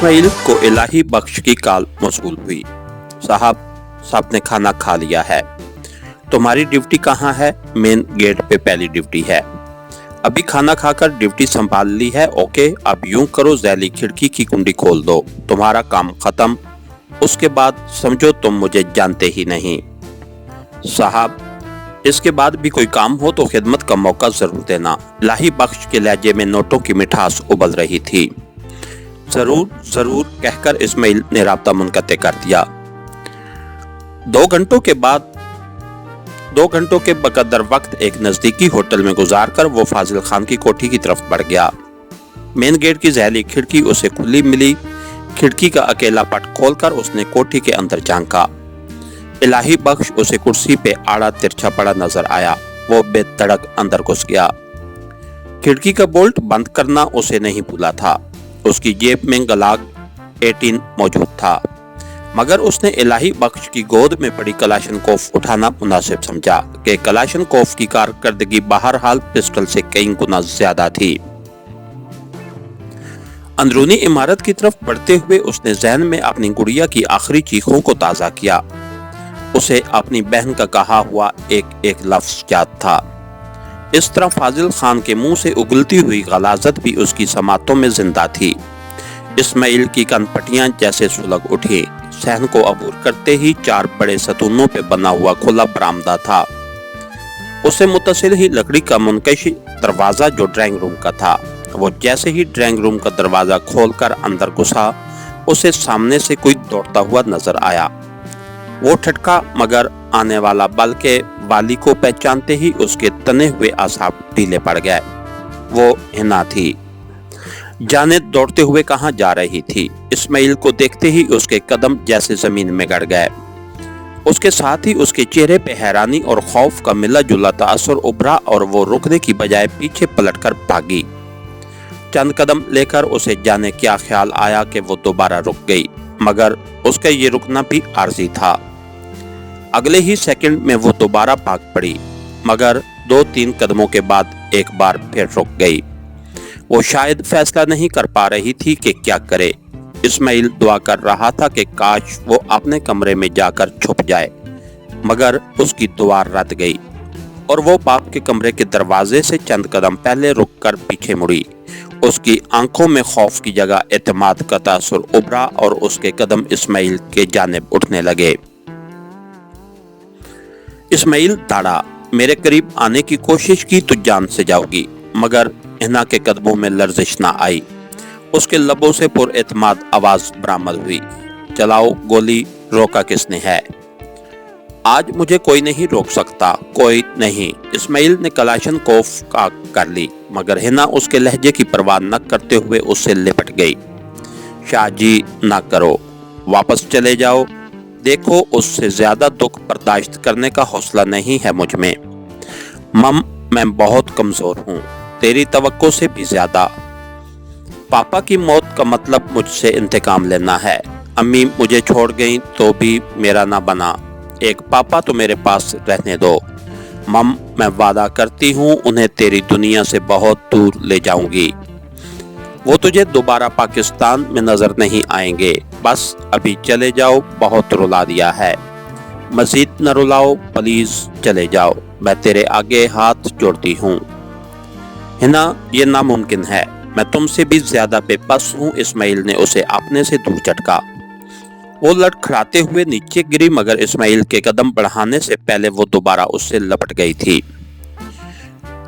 इस्माइल को इलाही बख्श की कॉल मौसूल हुई। साहब ने खाना खा लिया है। तुम्हारी ड्यूटी कहाँ है? मेन गेट पे पहली ड्यूटी है। अभी खाना खाकर ड्यूटी संभाल ली है। ओके, अब यूं करो, जैली खिड़की की कुंडी खोल दो, तुम्हारा काम खत्म। उसके बाद समझो तुम मुझे जानते ही नहीं। साहब, इसके बाद भी कोई काम हो तो खिदमत का मौका जरूर देना। इलाही बख्श के लहजे में नोटों की मिठास उबल रही थी। जरूर जरूर कहकर इस्माइल ने राब्ता मुनक़ते कर दिया। 2 घंटों के बकदर वक्त एक नजदीकी होटल में गुजारकर वो फाजिल खान की कोठी की तरफ बढ़ गया। मेन गेट की जहली खिड़की उसे खुली मिली। खिड़की का अकेला पट खोलकर उसने कोठी के अंदर झांका। इलाही बख्श उसे कुर्सी पे आड़ा तिरछा पड़ा नजर आया। वो बेधड़क अंदर घुस गया। खिड़की का बोल्ट बंद करना उसे नहीं भूला था। उसकी जेब में गलाग 18 मौजूद था, मगर उसने इलाही बख्श की गोद में पड़ी कलाशनकोफ उठाना मुनासिब समझा कि कलाशनकोफ की कारकर्दगी बहरहाल पिस्टल से कई गुना ज्यादा थी। अंदरूनी इमारत की तरफ बढ़ते हुए उसने जहन में अपनी गुड़िया की आखिरी चीखों को ताज़ा किया। उसे अपनी बहन का कहा हुआ एक लफ्ज याद था। इस तरह फाजिल खान के मुंह से उगलती हुई गलाजत भी उसकी समातों में जिंदा थी। इस्माइल की कनपटियां जैसे सुलग उठी। सहन को अबूर करते ही 4 बड़े सतूनों पे बना हुआ खुला बरामदा था। उससे मुत्तसिल ही लकड़ी का मुनकशी दरवाजा जो ड्राइंग रूम का था। वो जैसे ही ड्राइंग रूम का दरवाजा खोलकर अंदर घुसा, उसे सामने से कोई दौड़ता हुआ नजर आया। वो ठटका, मगर आने वाला बल के वाली को पहचानते ही उसके तने हुए आसाब ढीले पड़ गए। वो हिना थी। जाने दौड़ते हुए कहाँ जा रही थी। इस्माइल को देखते ही उसके कदम जैसे जमीन में गड़ गए। उसके साथ ही उसके चेहरे पे हैरानी और खौफ का मिला जुला तासुर उभरा और वो रुकने की बजाय पीछे पलटकर भागी। चंद कदम लेकर उसे जाने क्या ख्याल आया कि वो दोबारा रुक गई, मगर उसका ये रुकना भी आर्जी था। अगले ही सेकंड में वो दोबारा भाग पड़ी, मगर 2-3 कदमों के बाद एक बार फिर रुक गई। वो शायद फैसला नहीं कर पा रही थी कि क्या करे। इस्माइल दुआ कर रहा था कि काश वो अपने कमरे में जाकर छुप जाए, मगर उसकी दुआ रद गई और वो बाप के कमरे के दरवाजे से चंद कदम पहले रुककर पीछे मुड़ी। उसकी आंखों में खौफ की जगह एतमाद का तासुर उभरा और उसके कदम इस्माइल के जानिब उठने लगे। इस्माइल दौड़ा। मेरे करीब आने की कोशिश की तो जान से जाओगी, मगर हिना के कदमों में लर्जिश ना आई। उसके लबों से पुरएतमाद आवाज बरामद हुई। चलाओ गोली, रोका किसने है? आज मुझे कोई नहीं रोक सकता, कोई नहीं। इस्माइल ने कलाशनकोफ काक कर ली, मगर हिना उसके लहजे की परवाह न करते हुए उससे लिपट गई। शाहजी, ना करो, वापस चले जाओ। देखो, उससे ज्यादा दुख बर्दाश्त करने का हौसला नहीं है मुझ में। मम, मैं बहुत कमजोर हूँ, तेरी तवक्को से भी ज्यादा। पापा की मौत का मतलब मुझसे इंतकाम लेना है। अम्मी मुझे छोड़ गई तो भी मेरा ना बना। एक पापा तो मेरे पास रहने दो। मम, मैं वादा करती हूँ उन्हें तेरी दुनिया से बहुत दूर ले जाऊंगी। वो तुझे दोबारा पाकिस्तान में नजर नहीं आएंगे। बस अभी चले जाओ, बहुत रुला दिया है। मजीद न रुलाओ प्लीज, चले जाओ। मैं तेरे आगे हाथ जोड़ती हूँ। हिना, ये नामुमकिन है। मैं तुमसे भी ज्यादा बेबस हूँ। इस्माइल ने उसे अपने से दूर झटका। वो लड़खड़ाते हुए नीचे गिरी, मगर इस्माइल के कदम बढ़ाने से पहले वो दोबारा उससे लपट गई थी।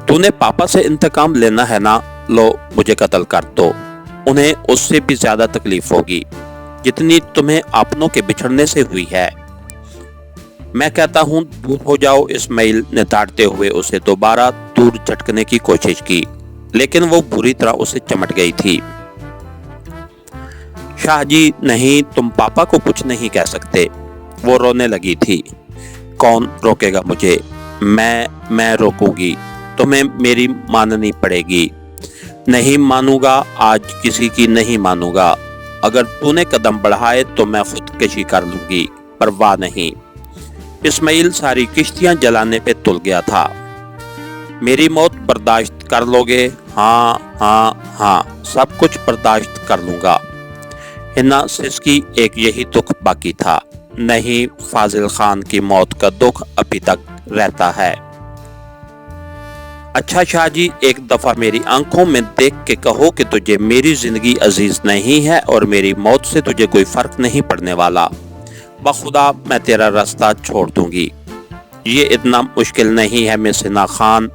तूने पापा से इंतकाम लेना है ना? लो, मुझे कत्ल कर दो। उन्हें उससे भी ज्यादा तकलीफ होगी जितनी तुम्हें अपनों के बिछड़ने से हुई है। मैं कहता हूँ दूर हो जाओ। इस्माइल ने ताड़ते हुए उसे दोबारा दूर झटकने की कोशिश की, लेकिन वो बुरी तरह उसे चमट गई थी। शाहजी, नहीं, तुम पापा को कुछ नहीं कह सकते। वो रोने लगी थी। कौन रोकेगा मुझे? मैं रोकूंगी। तुम्हें मेरी माननी पड़ेगी। नहीं मानूंगा, आज किसी की नहीं मानूंगा। अगर तूने कदम बढ़ाए तो मैं खुदकशी कर लूंगी, परवाह नहीं। इस्माइल सारी किश्तियां जलाने पे तुल गया था। मेरी मौत बर्दाश्त कर लोगे? हाँ हाँ हाँ, सब कुछ बर्दाश्त कर लूंगा। हिना सिसकी, एक यही दुख बाकी था। नहीं, फाजिल खान की मौत का दुख अभी तक रहता है। अच्छा शाह जी, एक दफा मेरी आंखों में देख के कहो कि तुझे मेरी जिंदगी अजीज नहीं है और मेरी मौत से तुझे कोई फर्क नहीं पड़ने वाला। बखुदा मैं तेरा रास्ता छोड़ दूंगी। ये इतना मुश्किल नहीं है मिस हिना खान,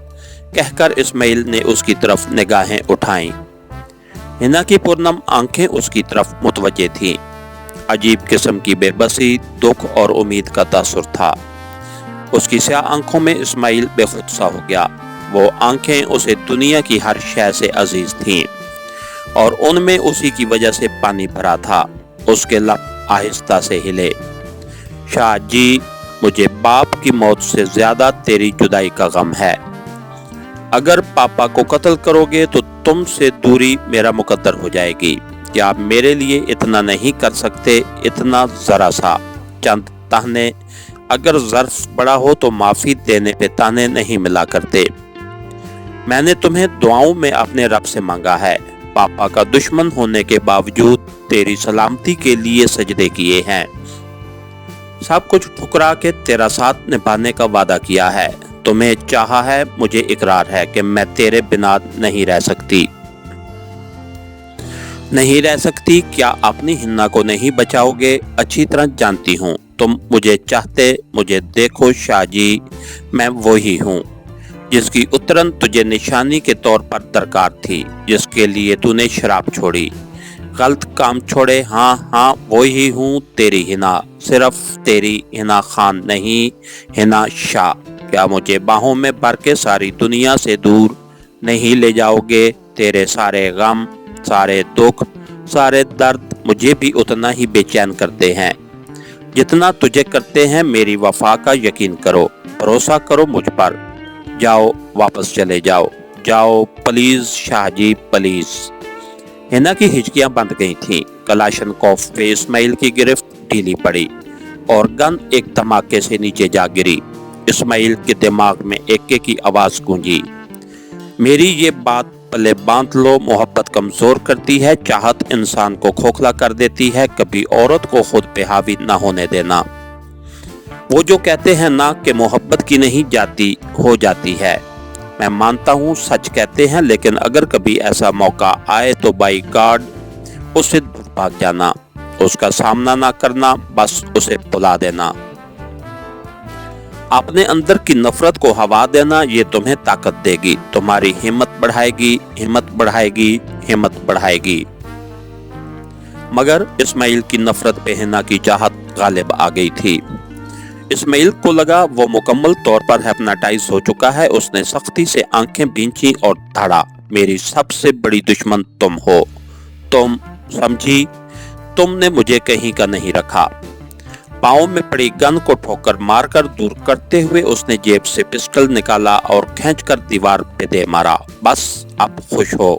कहकर इस्माइल ने उसकी तरफ निगाहें उठाईं। हिना की पुरनम आंखें उसकी तरफ मुतवज्जे थीं। अजीब किस्म की बेबसी, दुख और उम्मीद का तासुर था। उसकी स्याह आंखों में इस्माइल बेखुद सा हो गया। वो आंखें उसे दुनिया की हर शय से अजीज थीं और उनमें उसी की वजह से पानी भरा था। उसके लब आहिस्ता से हिले। शाह जी, मुझे बाप की मौत से ज्यादा तेरी जुदाई का गम है। अगर पापा को कत्ल करोगे तो तुमसे दूरी मेरा मुकद्दर हो जाएगी। क्या आप मेरे लिए इतना नहीं कर सकते? इतना जरा सा चंद ताने। अगर ज़र्फ बड़ा हो तो माफी देने पे ताने नहीं मिला करते। मैंने तुम्हें दुआओं में अपने रब से मांगा है। पापा का दुश्मन होने के बावजूद तेरी सलामती के लिए सजदे किए हैं। सब कुछ ठुकरा के तेरा साथ निभाने का वादा किया है। तुम्हें चाहा है, मुझे इकरार है कि मैं तेरे बिना नहीं रह सकती। नहीं रह सकती? क्या अपनी हिन्ना को नहीं बचाओगे? अच्छी तरह जानती हूँ तुम मुझे चाहते। मुझे देखो शाह जी, मैं वही हूँ जिसकी उतरन तुझे निशानी के तौर पर दरकार थी, जिसके लिए तूने शराब छोड़ी, गलत काम छोड़े। हाँ हाँ, वही हूँ, तेरी हिना, सिर्फ तेरी हिना खान नहीं, हिना शाह। क्या मुझे बाहों में भर के सारी दुनिया से दूर नहीं ले जाओगे? तेरे सारे गम, सारे दुख, सारे दर्द मुझे भी उतना ही बेचैन करते हैं जितना तुझे करते हैं। मेरी वफा का यकीन करो, भरोसा करो मुझ पर। जाओ, वापस चले जाओ, जाओ प्लीज शाह जी, प्लीज। हिना की हिचकियां बंद गई थीं। कलाशनकोफ पे इस्माइल की गिरफ्त ढीली पड़ी और गन एक धमाके से नीचे जा गिरी। इस्माइल के दिमाग में एके की आवाज गूंजी, मेरी ये बात पले बांध लो। मोहब्बत कमजोर करती है, चाहत इंसान को खोखला कर देती है। कभी औरत को खुद पे हावी ना होने देना। वो जो कहते हैं ना कि मोहब्बत की नहीं जाती, हो जाती है। मैं मानता हूँ सच कहते हैं, लेकिन अगर कभी ऐसा मौका आए तो बाई गॉड उससे दूर भाग जाना, उसका सामना ना करना, बस उसे भुला देना। अपने अंदर की नफरत को हवा देना, ये तुम्हें ताकत देगी, तुम्हारी हिम्मत बढ़ाएगी, हिम्मत बढ़ाएगी, हिम्मत बढ़ाएगी। मगर इस्माइल की नफरत पे हिना की चाहत गालिब आ गई थी। इस्माइल को लगा वो मुकम्मल तौर पर हिप्नोटाइज हो चुका है। उसने सख्ती से आंखें भींची और धाड़ा, मेरी सबसे बड़ी दुश्मन तुम हो। तुम समझी? तुमने मुझे कहीं का नहीं रखा। पाँव में पड़ी गन को ठोकर मारकर दूर करते हुए उसने जेब से पिस्टल निकाला और खींचकर दीवार पे दे मारा। बस अब खुश हो।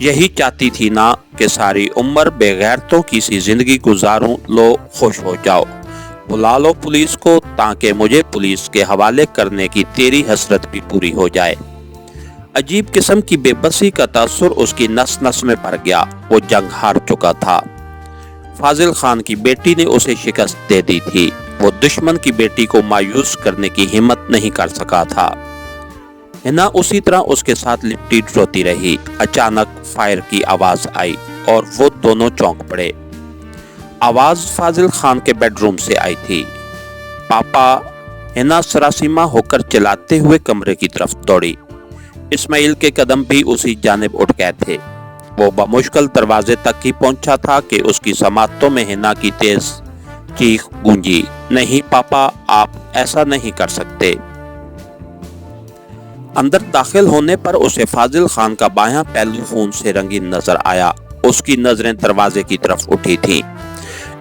यही चाहती थी ना कि सारी उम्र बेगैरतों की सी जिंदगी गुजारूं। लो, खुश हो जाओ। बुला लो पुलिस को, ताकि मुझे पुलिस के हवाले करने की तेरी हसरत भी पूरी हो जाए। अजीब किस्म की बेबसी का तासुर उसकी नस नस में भर गया। वो जंग हार चुका था। फाजिल खान की बेटी ने उसे शिकस्त दे दी थी। वो दुश्मन की बेटी को मायूस करने की हिम्मत नहीं कर सका था। हिना उसी तरह उसके साथ लिपटी रोती रही। अचानक फायर की आवाज आई और वो दोनों चौंक पड़े। आवाज फाजिल खान के बेडरूम से आई थी। पापा! हिना सरासीमा होकर चिल्लाते हुए कमरे की तरफ दौड़ी। इस्माइल के कदम भी उसी जानिब उठ गए थे। वो बमुश्किल दरवाजे तक ही पहुंचा था कि उसकी समातों में हिना की तेज चीख गूंजी, नहीं पापा, आप ऐसा नहीं कर सकते। अंदर दाखिल होने पर उसे फाजिल खान का बायां पहलू खून से रंगीन नजर आया। उसकी नजरें दरवाजे की तरफ उठी थीं।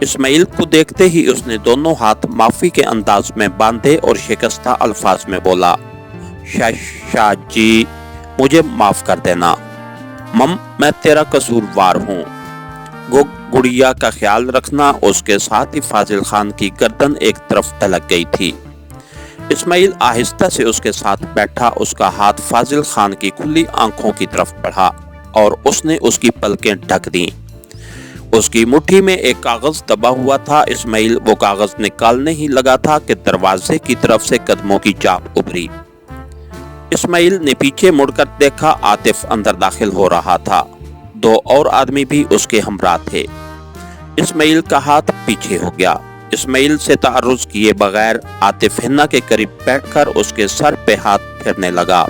इस्माइल को देखते ही उसने दोनों हाथ माफी के अंदाज में बांधे और शिकस्ता अल्फाज में बोला, शाह जी, मुझे माफ कर देना। मम, मैं तेरा कसूरवार हूँ। गुड़िया का ख्याल रखना। उसके साथ ही फाजिल खान की गर्दन एक तरफ तलक गई थी। इस्माइल आहिस्ता से उसके साथ बैठा। उसका हाथ फाजिल खान की खुली आंखों की तरफ बढ़ा और उसने उसकी पलकें ढक दी। उसकी मुट्ठी में एक कागज दबा हुआ था। इस्माइल वो कागज निकालने ही लगा था कि दरवाजे की तरफ से कदमों की चाप उभरी। इस्माइल ने पीछे मुड़कर देखा, आतिफ अंदर दाखिल हो रहा था। 2 और आदमी भी उसके हमरा थे। इस्माइल का हाथ पीछे हो गया। इस्माइल से तारुज़ किए बगैर आतिफ हिन्ना के करीब बैठकर उसके सर पे हाथ फेरने लगा।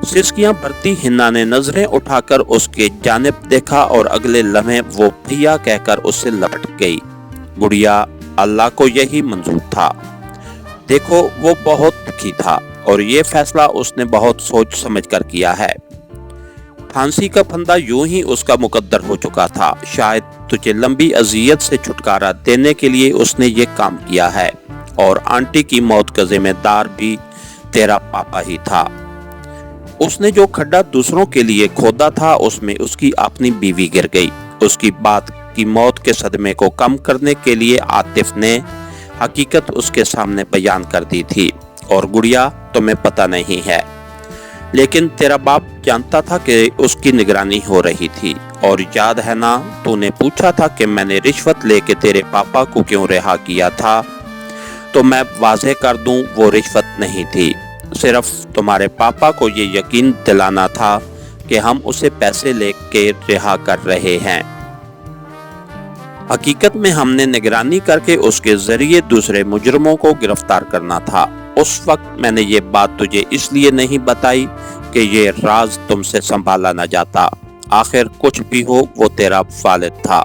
सिसकियां भरती हिन्ना ने नजरें उठाकर उसके जानिब देखा और अगले लम्हे वो भैया कहकर उससे लपट गई। गुड़िया, अल्लाह को यही मंजूर था। देखो, वो बहुत दुखी था और ये फैसला उसने बहुत सोच समझ कर किया है। फांसी का फंदा यूं ही उसका मुकद्दर हो चुका था। शायद तुझे लंबी अजियत से छुटकारा देने के लिए उसने ये काम किया है, और आंटी की मौत का जिम्मेदार भी तेरा पापा ही था। उसने जो खड्डा दूसरों के लिए खोदा था उसमें उसकी अपनी बीवी गिर गई। उसकी बात की मौत के सदमे को कम करने के लिए आतिफ ने हकीकत उसके सामने बयान कर दी थी। और गुड़िया, तुम्हें पता नहीं है, लेकिन तेरा बाप जानता था कि उसकी निगरानी हो रही थी। और याद है ना, तूने पूछा था कि मैंने रिश्वत लेके तेरे पापा को क्यों रिहा किया था। तो मैं वाज़ेह कर दूं, वो रिश्वत नहीं थी। सिर्फ तुम्हारे पापा को ये यकीन दिलाना था कि हम उसे पैसे लेके रिहा कर रहे हैं। हकीकत में हमने निगरानी करके उसके जरिए दूसरे मुजरमों को गिरफ्तार करना था। उस वक्त मैंने ये बात तुझे इसलिए नहीं बताई कि ये राज तुमसे संभाला न जाता। आखिर कुछ भी हो, वो तेरा वालिद था।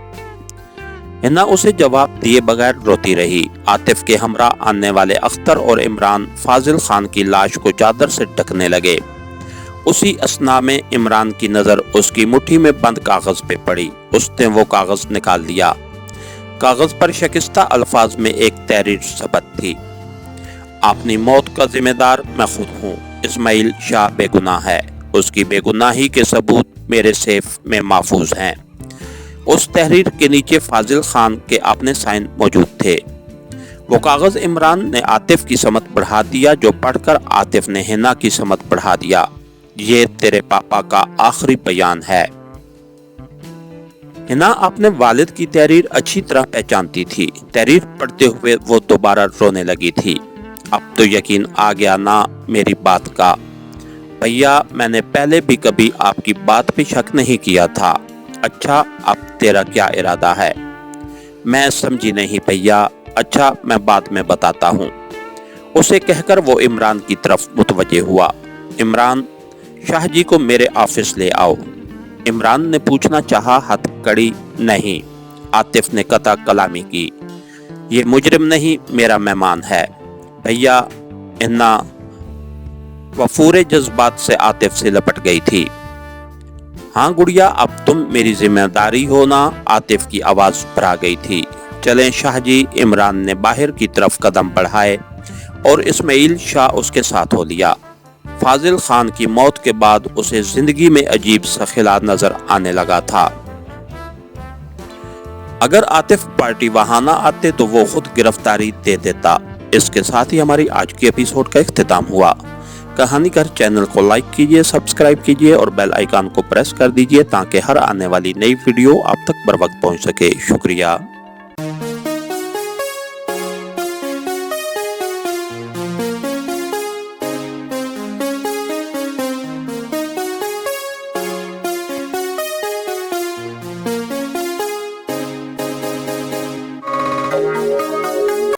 हिन्ना उसे जवाब दिए बगैर रोती रही। आतिफ के हमरा आने वाले अख्तर और इमरान फाजिल खान की लाश को चादर से ढकने लगे। उसी असना में इमरान की नजर उसकी मुट्ठी में बंद कागज पे पड़ी। उसने वो कागज निकाल लिया। कागज पर शिकस्ता अल्फाज में एक तहरीर सबत थी, अपनी मौत का जिम्मेदार मैं खुद हूँ। इस्माइल शाह बेगुनाह है। उसकी बेगुनाही के सबूत मेरे सेफ में महफूज हैं। उस तहरीर के नीचे फाजिल खान के अपने साइन मौजूद थे। वो कागज इमरान ने आतिफ की समत बढ़ा दिया, जो पढ़कर आतिफ ने हिना की समत बढ़ा दिया। ये तेरे पापा का आखिरी बयान है। हिना अपने वालिद की तहरीर अच्छी तरह पहचानती थी। तहरीर पढ़ते हुए वो दोबारा रोने लगी थी। अब तो यकीन आ गया ना मेरी बात का। भैया, मैंने पहले भी कभी आपकी बात पे शक नहीं किया था। अच्छा, अब तेरा क्या इरादा है? मैं समझी नहीं भैया। अच्छा, मैं बाद में बताता हूँ। उसे कहकर वो इमरान की तरफ मुतवज्जे हुआ। इमरान, शाह जी को मेरे ऑफिस ले आओ। इमरान ने पूछना चाहा, हथकड़ी नहीं। आतिफ ने कता कलामी की। ये मुजरिम नहीं, मेरा मेहमान है। भैया, हिन्ना वफूरे जज्बात से आतिफ से लपट गई थी। हाँ गुड़िया, अब तुम मेरी जिम्मेदारी हो ना। आतिफ की आवाज भरा गई थी। चलें शाह जी। इमरान ने बाहर की तरफ कदम बढ़ाए और इस्माइल शाह उसके साथ हो लिया। फाजिल खान की मौत के बाद उसे जिंदगी में अजीब सा खिला नजर आने लगा था। अगर आतिफ पार्टी वहां ना आते तो वो खुद गिरफ्तारी दे देता। इसके साथ ही हमारी आज की एपिसोड का इख्तिताम हुआ। कहानीगर चैनल को लाइक कीजिए, सब्सक्राइब कीजिए और बेल आइकन को प्रेस कर दीजिए ताकि हर आने वाली नई वीडियो आप तक बर वक्त पहुंच सके। शुक्रिया।